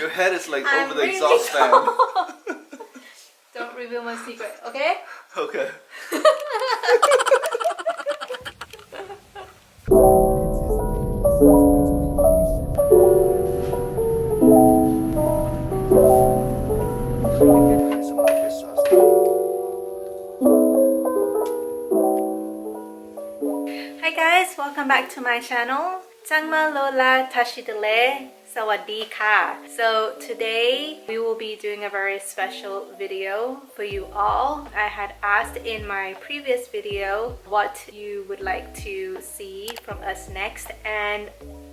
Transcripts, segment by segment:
Your head is like I'm over the really exhaust fan. tall. Don't reveal my secret, okay? Okay. Hi guys, welcome back to my channel. Jangma Lola Tashi Delek. Sawadee ka. So today we will be doing a very special video for you all. I had asked in my previous video what you would like to see from us next, and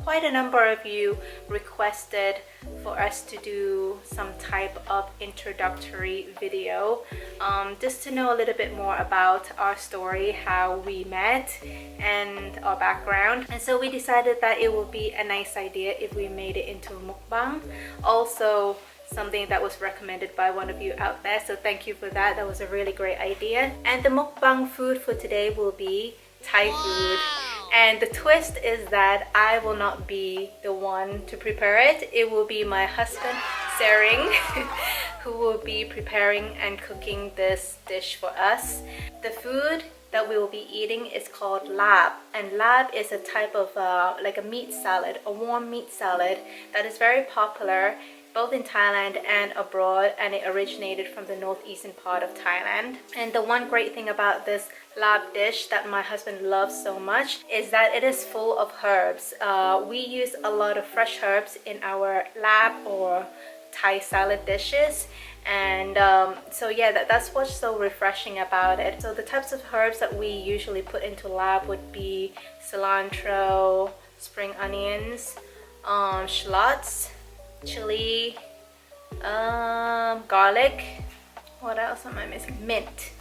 quite a number of you requested for us to do some type of introductory video, just to know a little bit more about our story, how we met, and our background. And so we decided that it would be a nice idea if we made it into a mukbang. Also something that was recommended by one of you out there, so thank you for that. That was a really great idea. And the mukbang food for today will be Thai food. And the twist is that I will not be the one to prepare it. It will be my husband, Sering, who will be preparing and cooking this dish for us. The food that we will be eating is called lab, and lab is a type of like a meat salad, a warm meat salad that is very popular both in Thailand and abroad, and it originated from the northeastern part of Thailand. And the one great thing about this lab dish that my husband loves so much is that it is full of herbs. We use a lot of fresh herbs in our lab or Thai salad dishes, and so yeah, that's what's so refreshing about it. So the types of herbs that we usually put into lab would be cilantro, spring onions, shallots, chili, garlic, what else am I missing? Mint,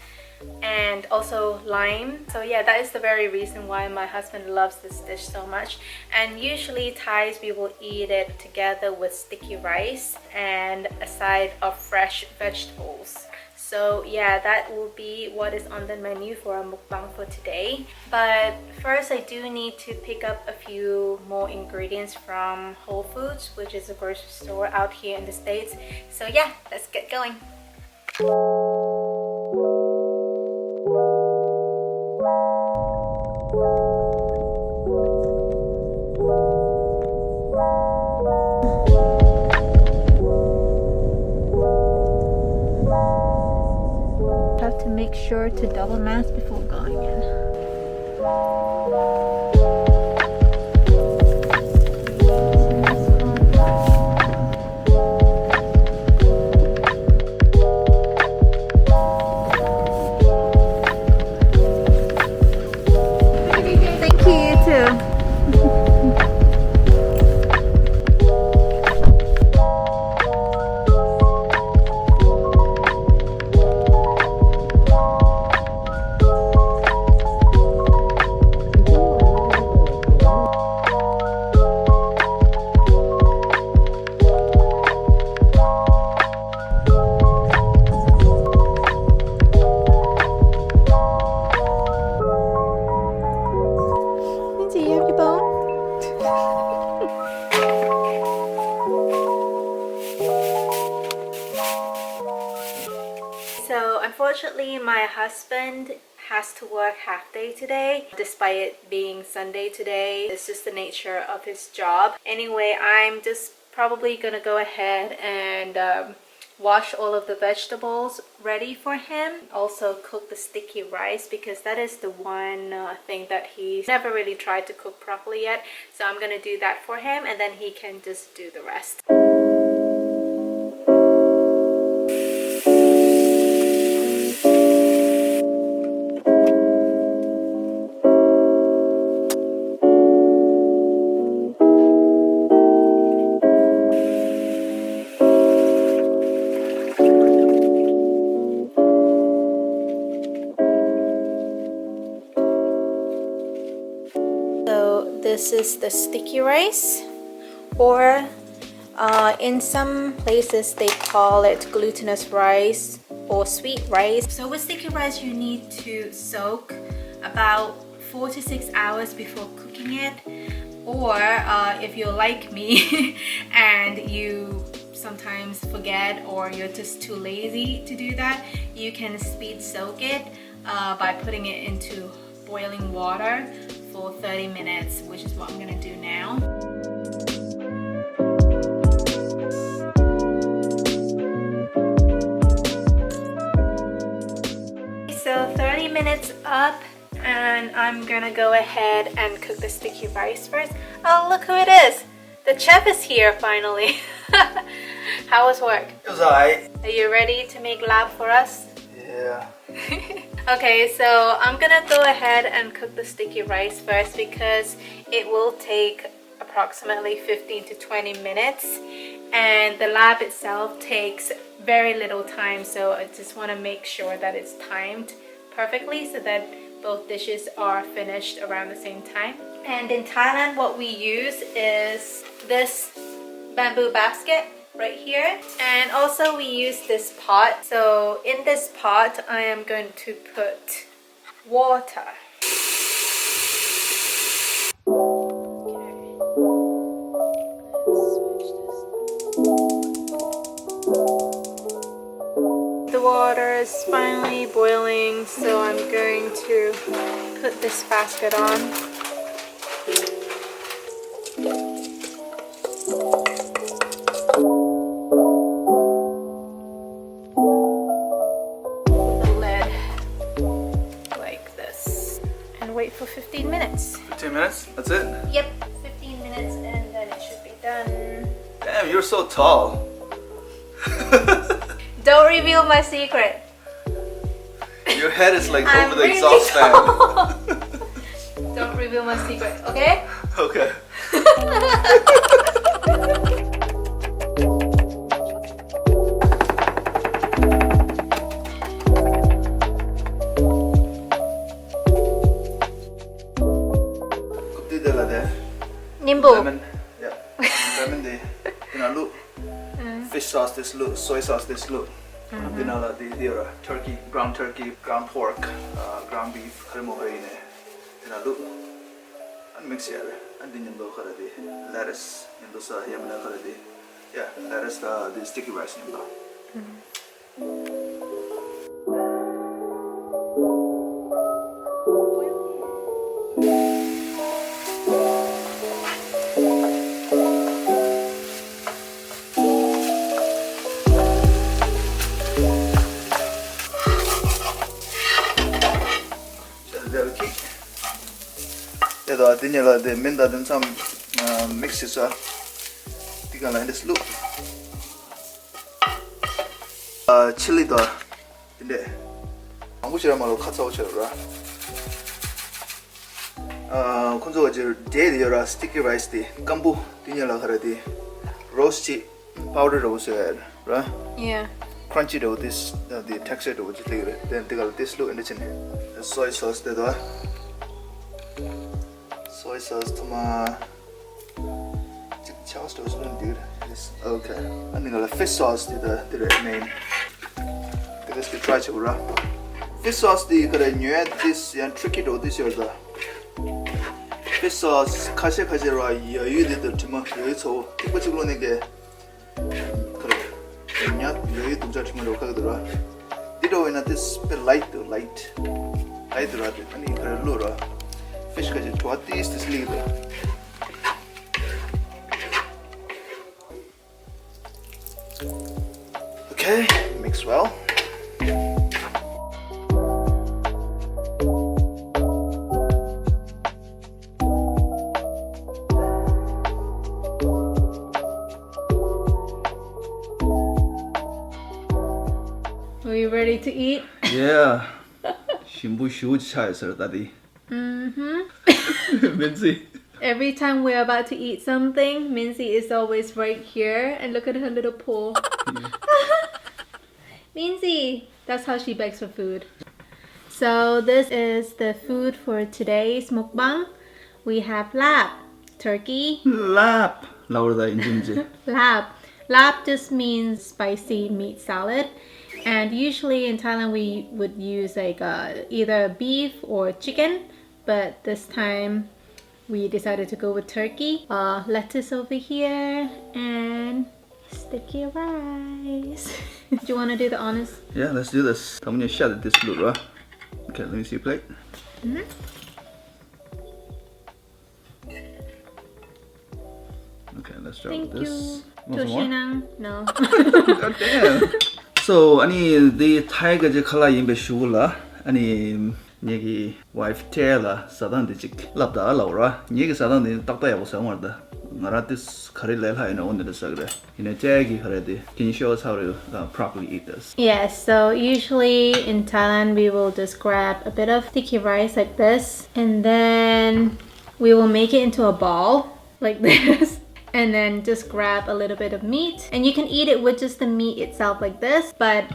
and also lime. So yeah, that is the very reason why my husband loves this dish so much. And usually Thais, we will eat it together with sticky rice and a side of fresh vegetables. So yeah, that will be what is on the menu for a mukbang for today. But first, I do need to pick up a few more ingredients from Whole Foods, which is a grocery store out here in the States. So yeah, let's get going. Have to make sure to double mask before going in. Thank you, you too. So unfortunately, my husband has to work half day today, despite it being Sunday today. It's just the nature of his job. Anyway, I'm just probably gonna go ahead and wash all of the vegetables ready for him. Also cook the sticky rice, because that is the one thing that he's never really tried to cook properly yet. So I'm gonna do that for him, and then he can just do the rest. This is the sticky rice, or in some places they call it glutinous rice or sweet rice. So with sticky rice, you need to soak about 4 to 6 hours before cooking it, or if you're like me and you sometimes forget or you're just too lazy to do that, you can speed soak it by putting it into boiling water for 30 minutes, which is what I'm gonna do now. So 30 minutes up, and I'm gonna go ahead and cook the sticky rice first. Oh, look who it is! The chef is here finally. How was work? It was alright. Are you ready to make lab for us? Yeah. Okay, so I'm gonna go ahead and cook the sticky rice first because it will take approximately 15 to 20 minutes, and the lab itself takes very little time, so I just want to make sure that it's timed perfectly so that both dishes are finished around the same time. And in Thailand, what we use is this bamboo basket right here, and also we use this pot. So in this pot I am going to put water. The water is finally boiling, so I'm going to put this basket on. With the lid like this, and wait for 15 minutes. 15 minutes? That's it? Yep, 15 minutes and then it should be done. Damn, you're so tall. Don't reveal my secret. Your head is like I'm over the really exhaust fan. Don't reveal my secret, okay? Okay. Nimble. Lemon. Yeah. Lemon de. Look. Fish sauce this look. Soy sauce this look. The turkey, ground pork, ground beef, look. And mix it. And then lettuce. Yeah, lettuce the sticky rice. The minda then some mixes like this look. Chili in there. I'm going to cut out the sticky rice, the gumbo, the roast powder roast, right? Yeah. Crunchy dough, this the texture dough, then they got this look in the chin. The soy sauce, the soy sauce, tomato. Okay. And then the fish sauce, the main. This the try to fish sauce, the this and tricky dough. This is the fish sauce. Kashi you did the tomato. So typical nigga. You don't judge me. Ditto in this light. Fish kaji what is this lead? Okay, mix well. Are you ready to eat? Yeah. Shimbu huge size, daddy. Minzy. Every time we're about to eat something, Minzy is always right here, and look at her little paw. Minzy, that's how she begs for food. So this is the food for today's mukbang. We have lap, turkey. Lap. Laura in Lap. Lap just means spicy meat salad. And usually in Thailand we would use like either beef or chicken, but this time we decided to go with turkey. Lettuce over here and Sticky rice. Do you want to do the honors? Yeah, let's do this. I'm gonna shut it this loop, right? Okay, let me see your plate. Okay, let's start Thank with this. you. Want some more? Toshinang? No. God damn. So, the Thai gaji khala yimbe shula. Nyegi wife Taylor sadan de chik labda laura. Nyegi sadan de takta yabo samwarda. Ngaratis khari lelha ina onde de sagre. Ina jagi kharedi. Can you show us how to properly eat this? Yes, so usually in Thailand we will just grab a bit of sticky rice like this, and then we will make it into a ball like this. And then just grab a little bit of meat, and you can eat it with just the meat itself like this, but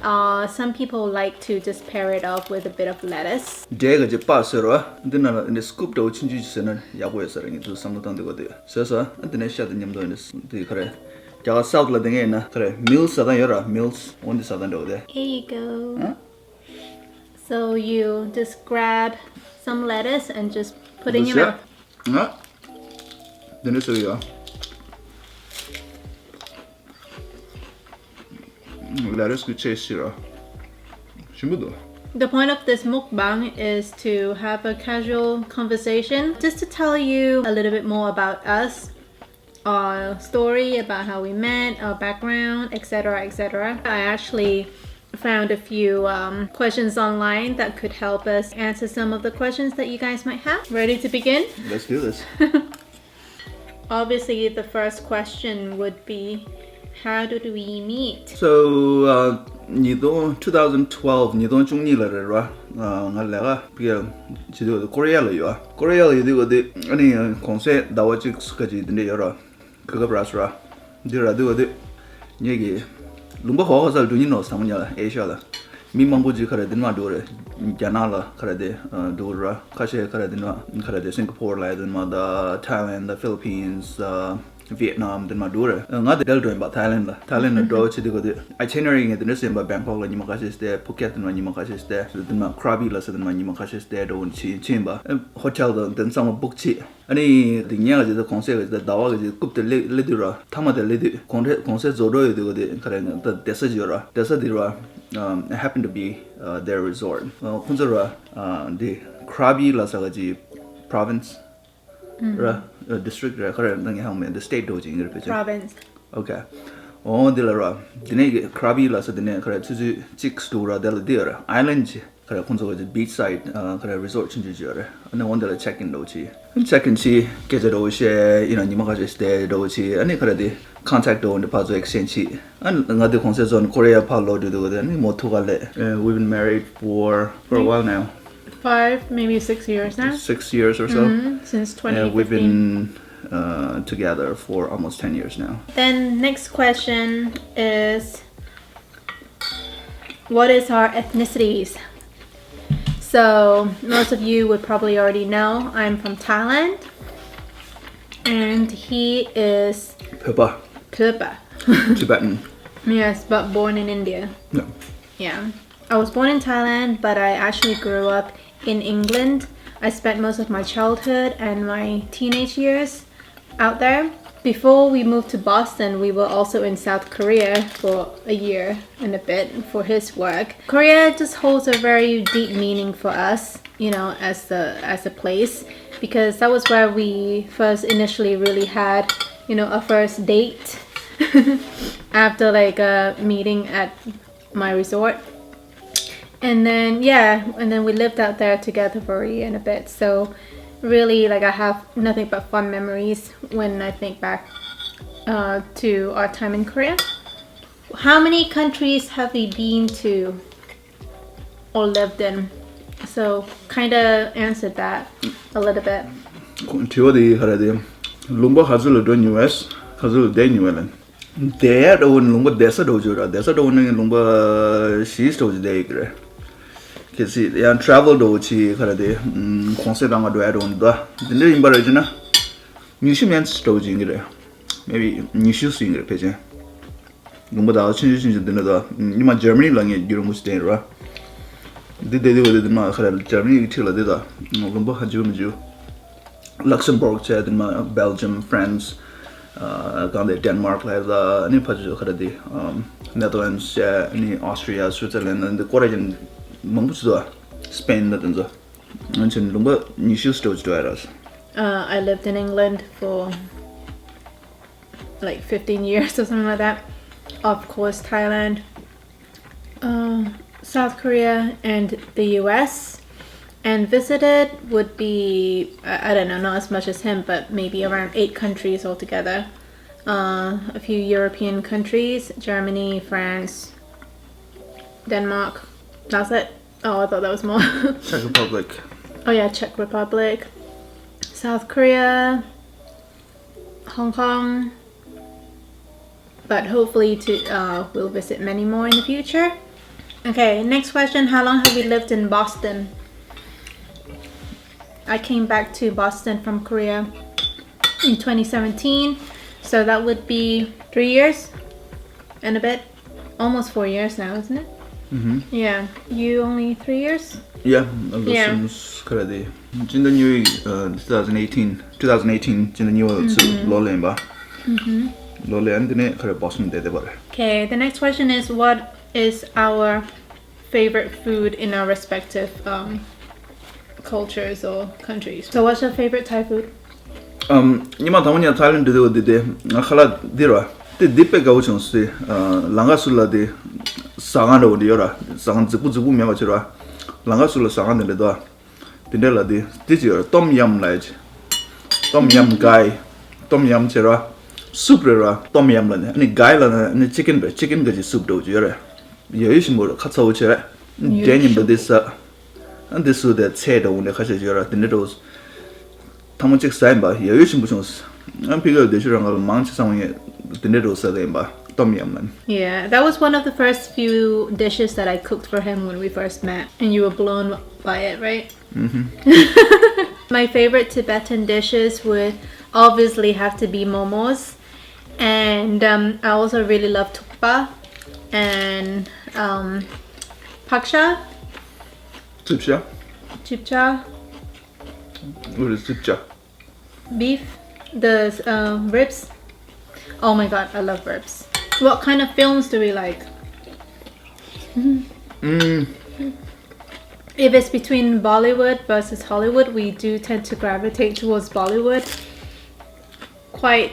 some people like to just pair it off with a bit of lettuce. Jega je pasero dinna in the scoop do chinju sena yabo yesarang to samno tan de gode. So antene sha de nyamdo in this de khare. Jaga south la denge na khare meals sadan yora meals on the sadan do de. Here you go. So you just grab some lettuce and just put in your mouth. Na. Dinne so ya. Lettuce could taste here. The point of this mukbang is to have a casual conversation, just to tell you a little bit more about us, our story, about how we met, our background, etc, etc. I actually found a few questions online that could help us answer some of the questions that you guys might have. Ready to begin? Let's do this. Obviously, the first question would be, how did we meet? So, 2012, 你都中意了是吧？我来个，比如去到Korea了有啊，Korea了有这个的，你公司到我这个就那有了，这个不是吧？对了，这个的，你个，龙巴好好在中意弄什么了？Asia了，民邦不就可能的嘛多了，加拿大可能的，多了，可是可能的嘛，可能的 Singapore 来的嘛的 Thailand, the Philippines, Vietnam dan Madura. Nga del doing ba Thailand la. Thailand na do chi de itinerary nge den sem ba Bangkok la ni ma kasis de Phuket na ni ma kasis de den ma Krabi la sa den ma ni ma kasis de do chi chin ba hotel da den sama book chi. Ani de nya ga de concept de dawa ga de kup de le de ra thama de le de concept zo do de de kare de desa ji ra desa de ra happened to be their resort. Khunza ra de Krabi la sa ga ji province district the state doji Province. Okay. Oh, dilara. Dine Krabi la sa dine kare tuju chik stura del dira island kare kunzo the beach side kare resort chinju jure. And then one del check in doji. And check in chi get it over share ni ma just there doji. And kare the contact do the puzzle exchange. And ngade concept on Korea palo do the ni mo to we've been married for a while now. 5, maybe 6 years now. 6 years or so. Since 2015. And we've been together for almost 10 years now. Then next question is, what is our ethnicities? So most of you would probably already know I'm from Thailand, and he is Papa. Tibetan. Yes, but born in India. No. Yeah. I was born in Thailand, but I actually grew up in England. I spent most of my childhood and my teenage years out there. Before we moved to Boston, we were also in South Korea for a year and a bit for his work. Korea just holds a very deep meaning for us, as a place, because that was where we first initially really had, a first date after like a meeting at my resort. And then we lived out there together for a year and a bit. So really, like, I have nothing but fun memories when I think back to our time in Korea. How many countries have we been to or lived in? So kind of answered that a little bit. Tiwadi harade lumba hazul do US hazul de New Zealand. There do lumba desa do jura desa do lumba she's do de gre. Kasi yan travel do chi harade concept anga do adon da. Dinde imbarajna museums do jingre. Maybe nishu singre peje. Lumba da chin dinde da nima Germany lange yurum stay ra. Did they do with my Germany till I did that? Luxembourg, Belgium, France, 刚才 Denmark 来的，你跑去可能的Netherlands 你 Austria Switzerland 的过来人蒙不知道 Spain 的等着，而且龙哥你休息多久来了I lived in England for like 15 years or something like that. Of course, Thailand, South Korea, and the US. And visited would be, I don't know, not as much as him, but maybe around 8 countries altogether. A few European countries, Germany, France, Denmark. That's it. Oh, I thought that was more. Czech Republic. Oh yeah, Czech Republic, South Korea, Hong Kong. But hopefully we'll visit many more in the future. Okay, next question. How long have we lived in Boston? I came back to Boston from Korea in 2017. So that would be 3 years and a bit. Almost 4 years now, isn't it? Mm-hmm. Yeah. You only 3 years? Yeah,可能的。今年因为2018，今年我是老年吧。老年的呢，可能Boston待的吧。Okay, the next question is what is our favorite food in our respective cultures or countries? So what's your favorite Thai food? 你们他们家Thailand的我的，后来的了，这北高城市啷个说了的，上岸的有了，上岸自古苗去了，啷个说了上岸的多，的了的，这就是Tom Yum来着，Tom Yum Tom Yum去了，soup 了，Tom Yum了呢，你guy了呢，你chicken 个是soup都就了，有一些么了，卡操去了，点你们的是，这是的菜的我呢开始就了，的那都是。他们这个菜吧，也有些不像是，俺平时就是让我忙起上面，的那都是的吧，Tom Yum 了。Yeah, that was one of the first few dishes that I cooked for him when we first met, and you were blown by it, right? My favorite Tibetan dishes would obviously have to be momos, and I also really love tukpa and paksha. Chipcha. What is chipcha? Beef, the ribs. Oh my god, I love ribs. What kind of films do we like? If it's between Bollywood versus Hollywood, we do tend to gravitate towards Bollywood quite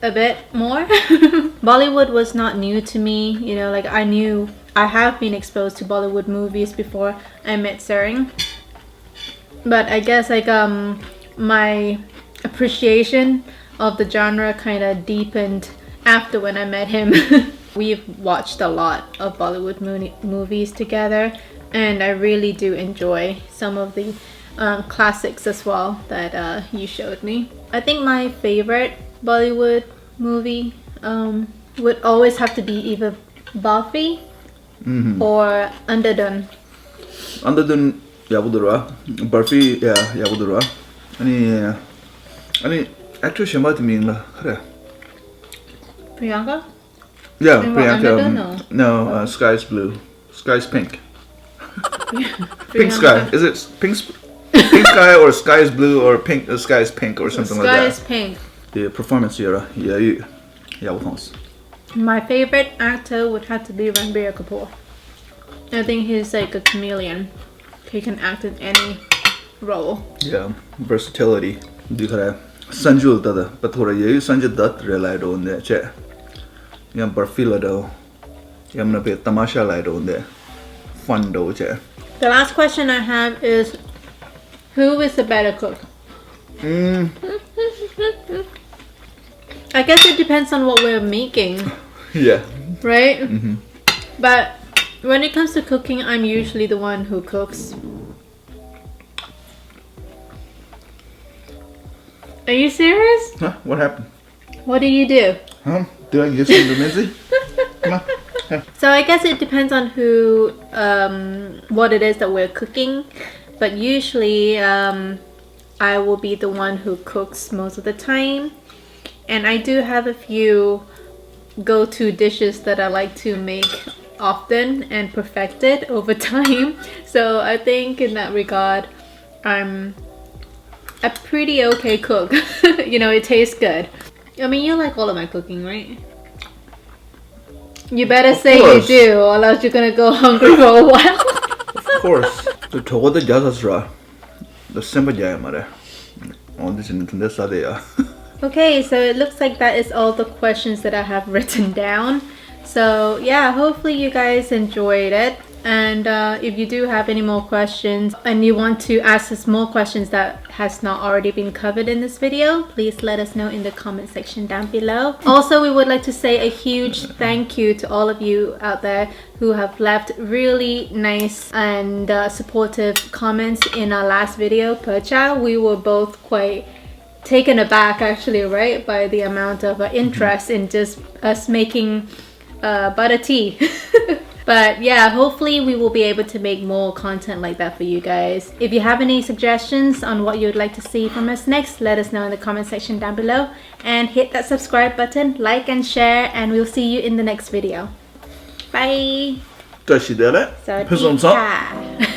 a bit more. Bollywood was not new to me, you know, like I have been exposed to Bollywood movies before I met Sering. But I guess like my appreciation of the genre kind of deepened after when I met him. We've watched a lot of Bollywood movies together, and I really do enjoy some of the classics as well that you showed me. I think my favorite Bollywood movie would always have to be either Buffy or Underdone. Underdone. 야부더라. Buffy 야부더라. 아니 actress 뭐名了? 그래. Priyanka? Yeah, And Priyanka. No, sky's blue. Sky's pink. Pink sky. Is it pink sky or sky is blue or pink sky is pink or something like that? Sky is pink. The performance here. Yeah, My favorite actor would have to be Ranbir Kapoor. I think he's like a chameleon. He can act in any role. Yeah, versatility. दिखरा संजू दादा पर थोड़ा ये संजू दत्त रेलाइड होंगे चे यहाँ बर्फीला दो यहाँ ना पे तमाशा लाइड होंगे fun दो चे. The last question I have is, who is the better cook? I guess it depends on what we're making. Yeah. Right? But when it comes to cooking, I'm usually the one who cooks. Are you serious? Huh? What happened? What do you do? Huh? Do I give some to Mizzy? Come on. Yeah. So I guess it depends on who, what it is that we're cooking. But usually, I will be the one who cooks most of the time. And I do have a few go-to dishes that I like to make often and perfect it over time. So I think in that regard, I'm a pretty okay cook. You know, it tastes good. I mean, you like all of my cooking, right? You better say course. you do, or else you're gonna go hungry for a while. Of course. 저 저거도 자사스라. 너 셈바자야 말해. 어디 지는 사대야. Okay, so it looks like that is all the questions that I have written down. So yeah, hopefully you guys enjoyed it. And if you do have any more questions and you want to ask us more questions that has not already been covered in this video, please let us know in the comment section down below. Also, we would like to say a huge thank you to all of you out there who have left really nice and supportive comments in our last video, Percha. We were both quite taken aback actually, right, by the amount of interest in just us making butter tea. But yeah, hopefully we will be able to make more content like that for you guys. If you have any suggestions on what you would like to see from us next, let us know in the comment section down below. And hit that subscribe button, like and share, and we'll see you in the next video. Bye! Tashi Delek. Sawadee ka.